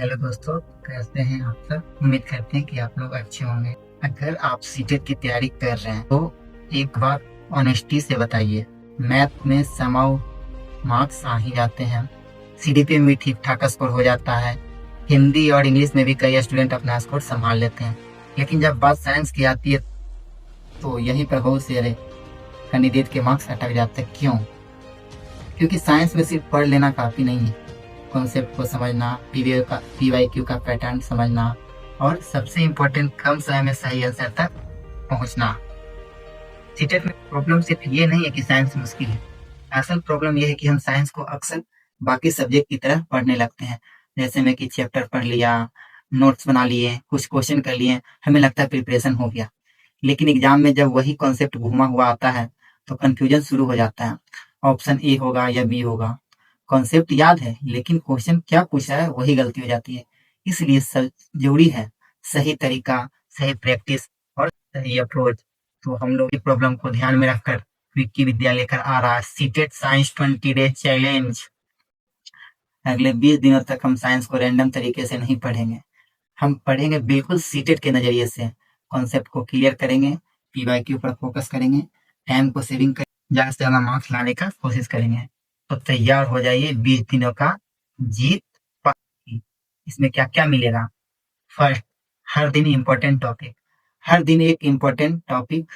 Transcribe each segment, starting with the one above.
Hello दोस्तों, कैसे हैं आप सब। उम्मीद करते हैं कि आप लोग अच्छे होंगे। अगर आप सीटेट की तैयारी कर रहे हैं तो एक बात ऑनेस्टी से बताइए, मैथ में समाओ मार्क्स आ ही जाते हैं, सीडीपी में भी ठीक ठाक स्कोर हो जाता है, हिंदी और इंग्लिश में भी कई स्टूडेंट अपना स्कोर संभाल लेते हैं। लेकिन जब बात साइंस की आती है तो यहीं पर बहुत सारे कैंडिडेट के मार्क्स अटक जाते हैं। क्यों? क्योंकि साइंस में सिर्फ पढ़ लेना काफ़ी नहीं है, कॉन्सेप्ट को समझना, पीवाईक्यू का पैटर्न समझना और सबसे इम्पोर्टेंट कम समय में सही आंसर तक पहुंचना। सीटेट में प्रॉब्लम सिर्फ ये नहीं है कि साइंस मुश्किल है, असल प्रॉब्लम ये है कि हम साइंस को अक्सर बाकी सब्जेक्ट की तरह पढ़ने लगते हैं। जैसे में कि चैप्टर पढ़ लिया, नोट्स बना लिए, कुछ क्वेश्चन कर लिए, हमें लगता है प्रिपरेशन हो गया। लेकिन एग्जाम में जब वही कॉन्सेप्ट घुमा हुआ आता है तो कंफ्यूजन शुरू हो जाता है। ऑप्शन ए होगा या बी होगा, कॉन्सेप्ट याद है लेकिन क्वेश्चन क्या पूछा है वही गलती हो जाती है। इसलिए जरूरी है सही तरीका, सही प्रैक्टिस और सही अप्रोच। तो हम लोग इस प्रॉब्लम को ध्यान में रखकर विक्की विद्या लेकर आ रहा है सीटेट साइंस 20 डे चैलेंज। अगले 20 दिनों तक हम साइंस को रैंडम तरीके से नहीं पढ़ेंगे, हम पढ़ेंगे बिल्कुल सीटेट के नजरिए से। कॉन्सेप्ट को क्लियर करेंगे, पीवाईक्यू पर फोकस करेंगे, टाइम को सेविंग कर ज्यादा से ज्यादा मार्क्स लाने का कोशिश करेंगे। तो तैयार हो जाइए 20 दिनों का जीत पार्टी। इसमें क्या क्या मिलेगा? फर्स्ट, हर दिन इम्पोर्टेंट टॉपिक, हर दिन एक इम्पोर्टेंट टॉपिक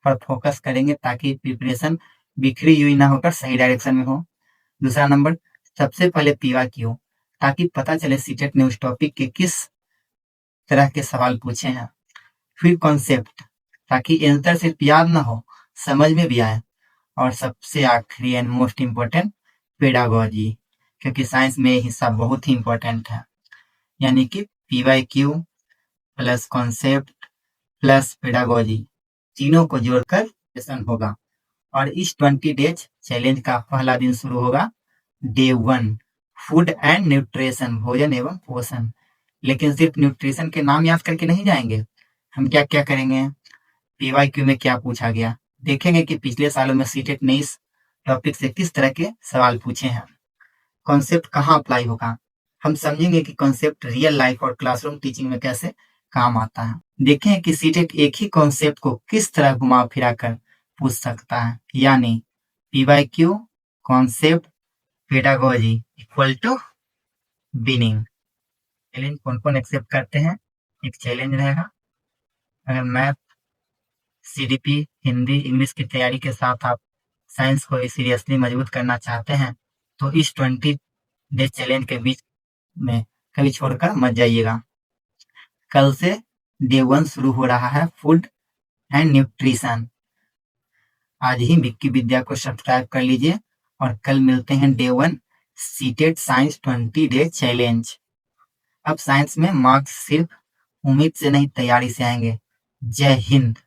पर फोकस करेंगे ताकि प्रिपरेशन बिखरी हुई ना होकर सही डायरेक्शन में हो। दूसरा नंबर, सबसे पहले पीवाईक्यू, ताकि पता चले सीटेट ने उस टॉपिक के किस तरह के सवाल पूछे हैं। फिर कॉन्सेप्ट, ताकि आंसर सिर्फ याद ना हो, समझ में भी आए। और सबसे आखिरी एंड मोस्ट इम्पोर्टेंट, पेडागोजी, क्योंकि साइंस में ये हिस्सा बहुत ही इम्पोर्टेंट है। यानी कि PYQ plus concept plus pedagogy, तीनों को जोड़कर सेशन होगा। और इस 20 डेज चैलेंज का पहला दिन शुरू होगा डे 1, फूड एंड न्यूट्रिशन, भोजन एवं पोषण। लेकिन सिर्फ न्यूट्रिशन के नाम याद करके नहीं जाएंगे, हम क्या क्या करेंगे, पीवाईक्यू में क्या पूछा गया, देखेंगे कि पिछले सालों में सीटेट ने इस टॉपिक से किस तरह के सवाल पूछे हैं। कॉन्सेप्ट कहाँ अप्लाई होगा, हम समझेंगे कि कॉन्सेप्ट रियल लाइफ और क्लासरूम टीचिंग में कैसे काम आता है। देखें कि सीटेट एक ही कॉन्सेप्ट को किस तरह घुमा फिरा कर पूछ सकता है। यानी PYQ, concept, pedagogy equal to winning. Challenge कौन कौन एक्सेप्ट करते हैं? एक चैलेंज रहेगा, अगर मैथ, सीडीपी, हिंदी, इंग्लिश की तैयारी के साथ आप साइंस को सीरियसली मजबूत करना चाहते हैं तो इस 20 डे चैलेंज के बीच में कभी छोड़कर मत जाइएगा। कल से डे 1 शुरू हो रहा है, फूड एंड न्यूट्रिशन। आज ही विक्की विद्या को सब्सक्राइब कर लीजिए और कल मिलते हैं day 1 CTET science 20 day challenge. अब साइंस में मार्क्स सिर्फ उम्मीद से नहीं, तैयारी से आएंगे। जय हिंद।